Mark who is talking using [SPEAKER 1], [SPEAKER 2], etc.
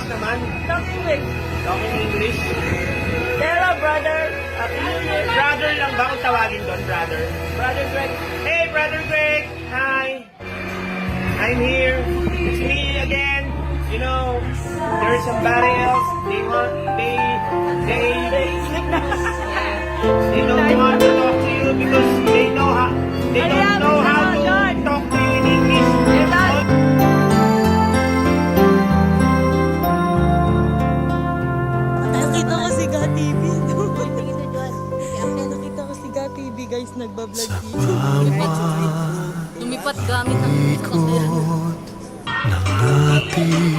[SPEAKER 1] naman.
[SPEAKER 2] Talk English.
[SPEAKER 1] Talking English.
[SPEAKER 2] Hello, brother. Happy New Year.
[SPEAKER 1] Brother lang ba kung tawagin doon, brother?
[SPEAKER 2] Brother Greg.
[SPEAKER 1] Hey, Brother Greg! Hi! I'm here. It's me again. You know, there's somebody else. They don't want to talk to you because they don't know how to talk to you in English.
[SPEAKER 2] Nakita ko si Ga TV. Nakita ko si Ga TV, guys, nagbablog dito.
[SPEAKER 3] Lumipat gamit ang
[SPEAKER 4] ng ating